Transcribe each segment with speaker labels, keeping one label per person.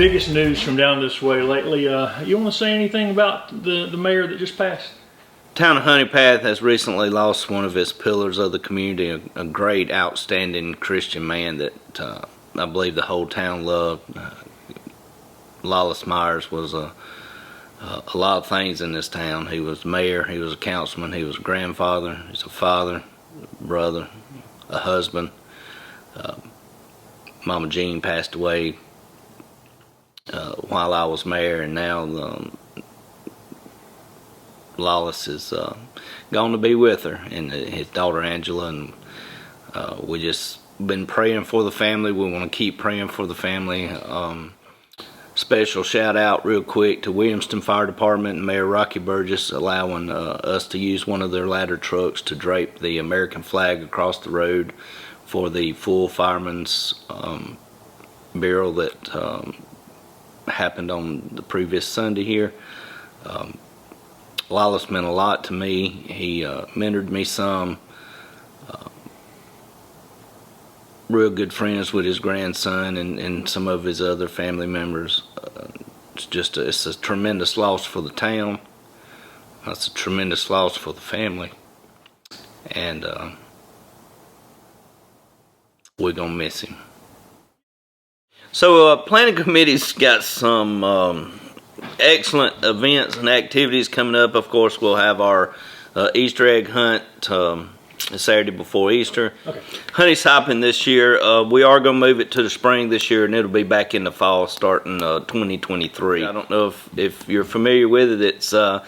Speaker 1: biggest news from down this way lately. You want to say anything about the mayor that just passed?
Speaker 2: Town of Honey Path has recently lost one of its pillars of the community, a great, outstanding Christian man that I believe the whole town loved. Lawless Myers was a lot of things in this town. He was mayor, he was a councilman, he was a grandfather, he's a father, brother, a husband. Mama Jean passed away while I was mayor, and now Lawless is gone to be with her and his daughter Angela, and we just been praying for the family. We want to keep praying for the family. Special shout out real quick to Williamston Fire Department and Mayor Rocky Burgess allowing us to use one of their ladder trucks to drape the American flag across the road for the full fireman's burial that happened on the previous Sunday here. Lawless meant a lot to me. He mentored me some. Real good friends with his grandson and some of his other family members. It's a tremendous loss for the town. It's a tremendous loss for the family, and we're gonna miss him. So planning committee's got some excellent events and activities coming up. Of course, we'll have our Easter egg hunt Saturday before Easter.
Speaker 1: Okay.
Speaker 2: Honey Soppin this year, we are going to move it to the spring this year, and it'll be back in the fall starting 2023. I don't know if you're familiar with it. It's a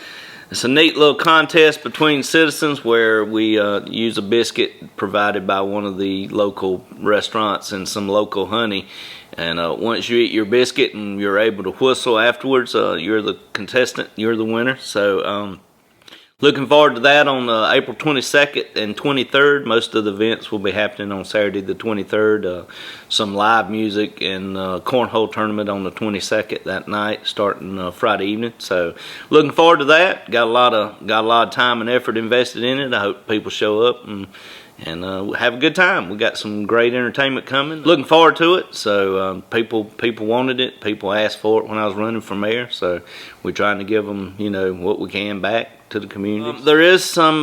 Speaker 2: neat little contest between citizens where we use a biscuit provided by one of the local restaurants and some local honey. And once you eat your biscuit and you're able to whistle afterwards, you're the contestant, you're the winner. So looking forward to that on April 22nd and 23rd. Most of the events will be happening on Saturday the 23rd. Some live music and cornhole tournament on the 22nd that night, starting Friday evening. So looking forward to that. Got a lot of time and effort invested in it. I hope people show up and have a good time. We got some great entertainment coming. Looking forward to it. So people wanted it. People asked for it when I was running for mayor. So we're trying to give them, what we can back to the community. There is some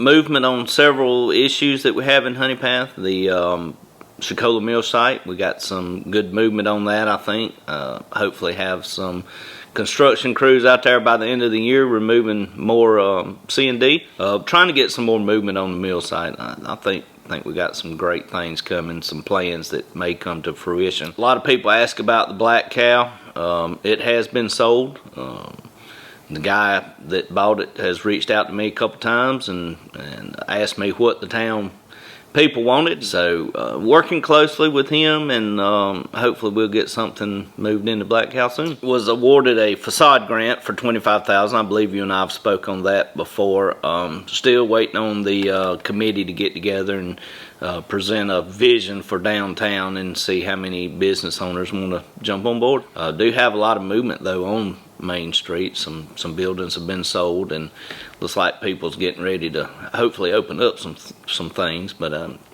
Speaker 2: movement on several issues that we have in Honey Path. The Chicola Mill site, we got some good movement on that, I think. Hopefully have some construction crews out there by the end of the year removing more C&D. Trying to get some more movement on the mill site. I think we got some great things coming, some plans that may come to fruition. A lot of people ask about the black cow. It has been sold. The guy that bought it has reached out to me a couple times and asked me what the town people wanted. So working closely with him, and hopefully we'll get something moved into Black Cow soon. Was awarded a facade grant for $25,000. I believe you and I have spoke on that before. Still waiting on the committee to get together and present a vision for downtown and see how many business owners want to jump on board. Do have a lot of movement though on Main Street. Some buildings have been sold, and looks like people's getting ready to hopefully open up some things, but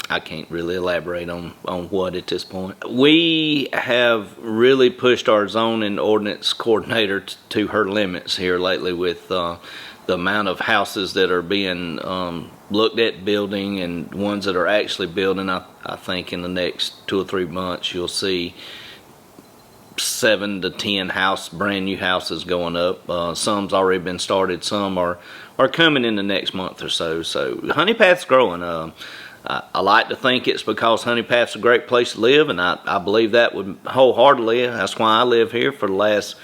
Speaker 2: I can't really elaborate on what at this point. We have really pushed our zoning ordinance coordinator to her limits here lately with the amount of houses that are being looked at building and ones that are actually building. I think in the next 2 or 3 months you'll see 7 to 10 brand new houses going up. Some's already been started, some are coming in the next month or so. So Honey Path's growing. I like to think it's because Honey Path's a great place to live, and I believe that would wholeheartedly. That's why I live here for the last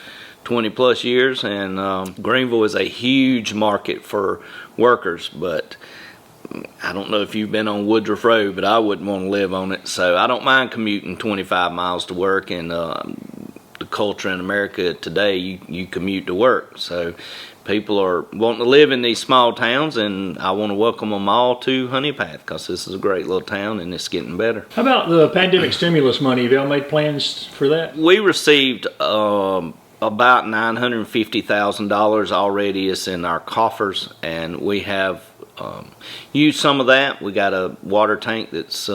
Speaker 2: 20 plus years, and Greenville is a huge market for workers, but I don't know if you've been on Woodruff Road, but I wouldn't want to live on it. So I don't mind commuting 25 miles to work, and the culture in America today, you commute to work. So people are wanting to live in these small towns, and I want to welcome them all to Honey Path because this is a great little town and it's getting better.
Speaker 1: How about the pandemic stimulus money? Have y'all made plans for that?
Speaker 2: We received about $950,000 already. It's in our coffers, and we have used some of that. We got a water tank that's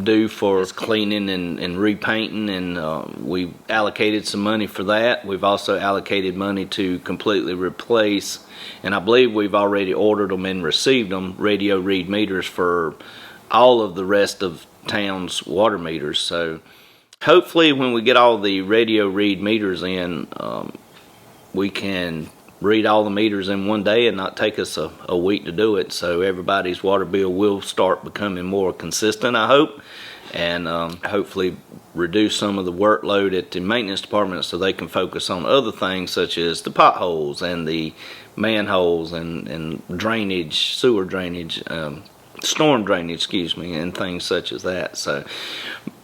Speaker 2: due for cleaning and repainting, and we allocated some money for that. We've also allocated money to completely replace, and I believe we've already ordered them and received them, radio read meters for all of the rest of town's water meters. So hopefully when we get all the radio read meters in, we can read all the meters in one day and not take us a week to do it. So everybody's water bill will start becoming more consistent, I hope, and hopefully reduce some of the workload at the maintenance department so they can focus on other things such as the potholes and the manholes and drainage, sewer drainage, storm drainage, excuse me, and things such as that. So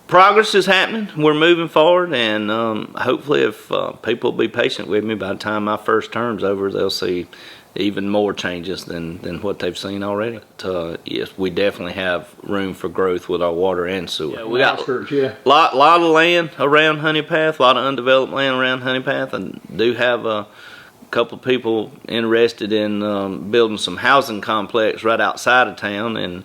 Speaker 2: progress is happening. We're moving forward, and hopefully if people will be patient with me, by the time my first term's over, they'll see even more changes than what they've seen already. But, yes, we definitely have room for growth with our water and sewer.
Speaker 1: Yeah,
Speaker 2: we got
Speaker 1: a
Speaker 2: lot of land around Honey Path, a lot of undeveloped land around Honey Path, and do have a couple of people interested in building some housing complex right outside of town, and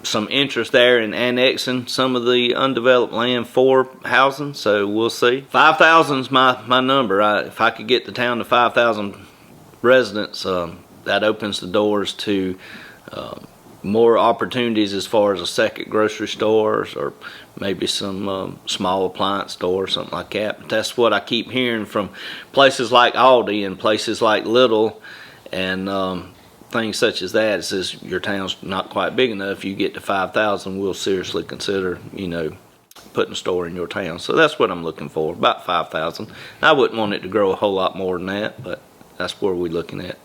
Speaker 2: some interest there in annexing some of the undeveloped land for housing, so we'll see. 5,000 is my number. If I could get the town to 5,000 residents, that opens the doors to more opportunities as far as a second grocery store or maybe some small appliance store or something like that. But that's what I keep hearing from places like Aldi and places like Little and things such as that. It says your town's not quite big enough. You get to 5,000, we'll seriously consider, putting a store in your town. So that's what I'm looking for, about 5,000. I wouldn't want it to grow a whole lot more than that, but that's where we're looking at.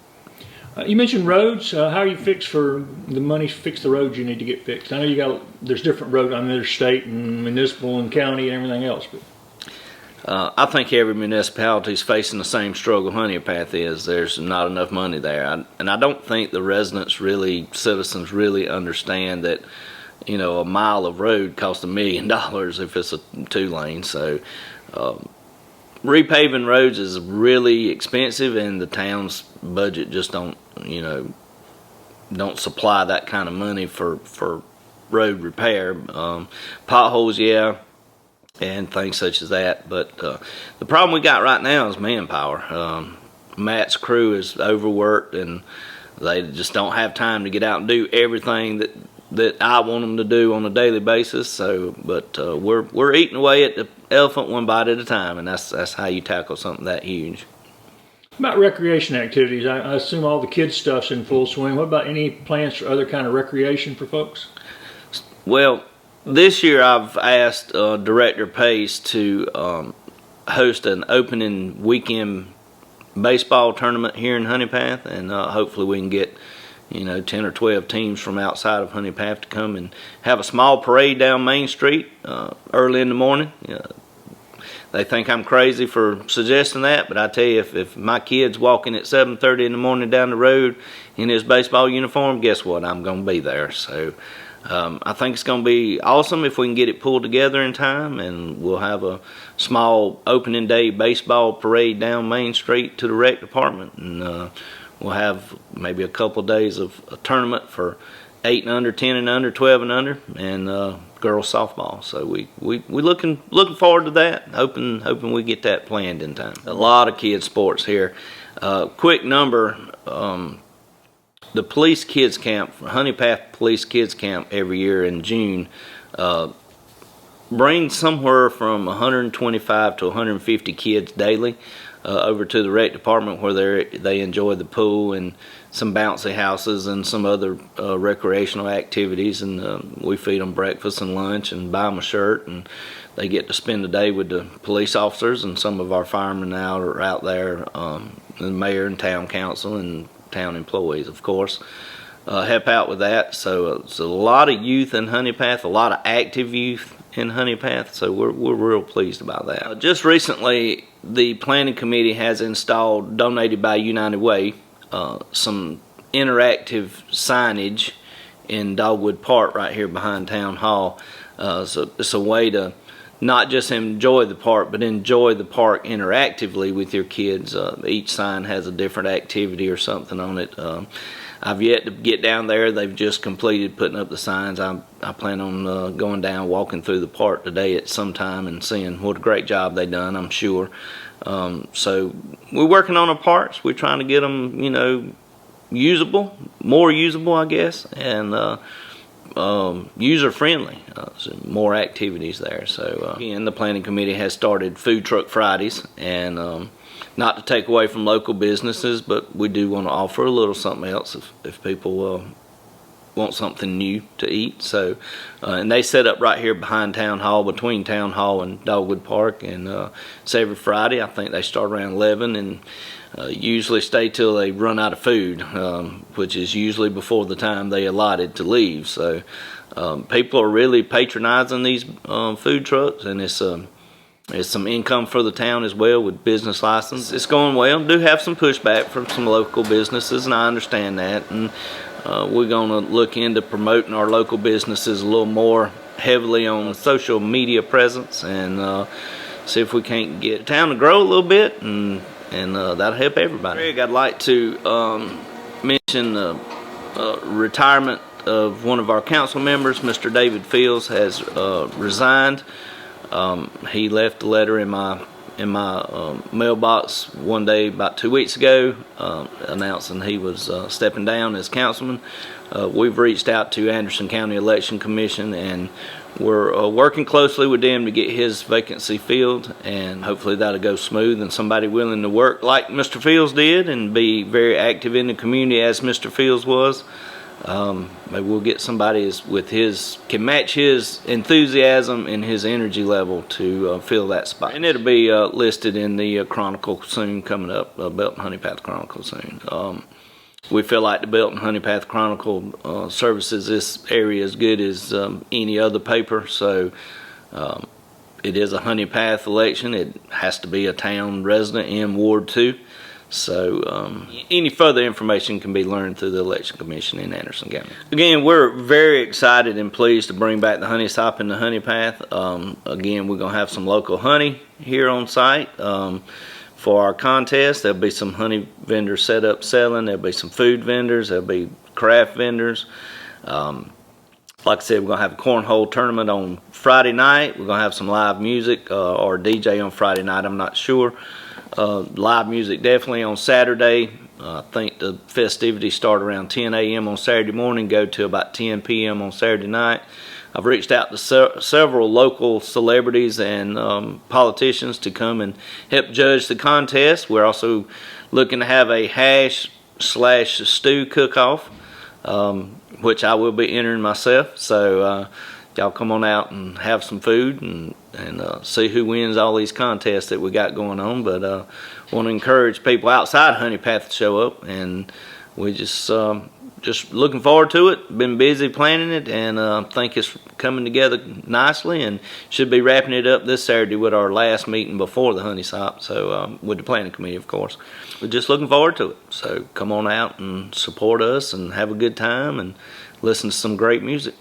Speaker 1: You mentioned roads. How are you fixed for the money to fix the roads you need to get fixed? I know there's different roads. I mean, there's state and municipal and county and everything else, but
Speaker 2: I think every municipality is facing the same struggle Honey Path is. There's not enough money there. And I don't think the citizens really understand that, a mile of road costs $1 million if it's a 2-lane. So repaving roads is really expensive, and the town's budget just don't supply that kind of money for road repair. Potholes, yeah, and things such as that. But the problem we got right now is manpower. Matt's crew is overworked, and they just don't have time to get out and do everything that I want them to do on a daily basis. So, but we're eating away at the elephant one bite at a time, and that's how you tackle something that huge.
Speaker 1: About recreation activities, I assume all the kids' stuff's in full swing. What about any plans for other kind of recreation for folks?
Speaker 2: Well, this year I've asked Director Pace to host an opening weekend baseball tournament here in Honey Path, and hopefully we can get 10 or 12 teams from outside of Honey Path to come and have a small parade down Main Street early in the morning. They think I'm crazy for suggesting that, but I tell you, if my kid's walking at 7:30 in the morning down the road in his baseball uniform, guess what? I'm going to be there. So I think it's going to be awesome if we can get it pulled together in time, and we'll have a small opening day baseball parade down Main Street to the rec department, and we'll have maybe a couple of days of a tournament for 8 and under, 10 and under, 12 and under, and girls softball. So we looking forward to that. Hoping we get that planned in time. A lot of kids sports here. Quick number. The police kids camp, Honey Path Police Kids Camp, every year in June, brings somewhere from 125 to 150 kids daily over to the rec department, where they enjoy the pool and some bouncy houses and some other recreational activities, and we feed them breakfast and lunch and buy them a shirt, and they get to spend the day with the police officers, and some of our firemen now are out there, the mayor and town council and town employees, of course, help out with that. So it's a lot of youth in Honey Path, a lot of active youth in Honey Path, so we're real pleased about that. Just recently, the planning committee has installed, donated by United Way, some interactive signage in Dogwood Park right here behind Town Hall. So it's a way to not just enjoy the park, but enjoy the park interactively with your kids. Each sign has a different activity or something on it. I've yet to get down there. They've just completed putting up the signs. I plan on going down, walking through the park today at some time and seeing what a great job they done, I'm sure. So we're working on our parks. We're trying to get them, you know, usable, more usable, I guess, and user friendly. So more activities there. So again, the planning committee has started Food Truck Fridays, and not to take away from local businesses, but we do want to offer a little something else if people want something new to eat. So and they set up right here behind Town Hall, between Town Hall and Dogwood Park, and it's every Friday. I think they start around 11 and usually stay till they run out of food, which is usually before the time they allotted to leave. So people are really patronizing these food trucks, and it's some income for the town as well with business license. It's going well. Do have some pushback from some local businesses, and I understand that. And we're going to look into promoting our local businesses a little more heavily on social media presence, and see if we can't get the town to grow a little bit, and that'll help everybody. Greg, I'd like to mention the retirement of one of our council members. Mr. David Fields has resigned. He left a letter in my mailbox one day about 2 weeks ago, announcing he was stepping down as councilman. We've reached out to Anderson County Election Commission, and we're working closely with them to get his vacancy filled, and hopefully that'll go smooth, and somebody willing to work like Mr. Fields did and be very active in the community as Mr. Fields was. Maybe we'll get somebody can match his enthusiasm and his energy level to fill that spot. And it'll be listed in the Chronicle soon, coming up, Belton Honey Path Chronicle soon. We feel like the Belton Honey Path Chronicle services this area as good as any other paper, so it is a Honey Path election. It has to be a town resident in Ward 2. So any further information can be learned through the Election Commission in Anderson County. Again, we're very excited and pleased to bring back the Honey Soppin, the Honey Path. Again, we're going to have some local honey here on site for our contest. There'll be some honey vendors set up selling. There'll be some food vendors. There'll be craft vendors. Like I said, we're going to have a cornhole tournament on Friday night. We're going to have some live music or DJ on Friday night, I'm not sure. Live music definitely on Saturday. I think the festivities start around 10 a.m. on Saturday morning, go to about 10 p.m. on Saturday night. I've reached out to several local celebrities and politicians to come and help judge the contest. We're also looking to have a hash/stew cook-off, which I will be entering myself. So y'all come on out and have some food and see who wins all these contests that we got going on. But want to encourage people outside Honey Path to show up, and we just looking forward to it. Been busy planning it, and think it's coming together nicely, and should be wrapping it up this Saturday with our last meeting before the Honey Sop. So with the planning committee, of course. We're just looking forward to it. So come on out and support us and have a good time and listen to some great music.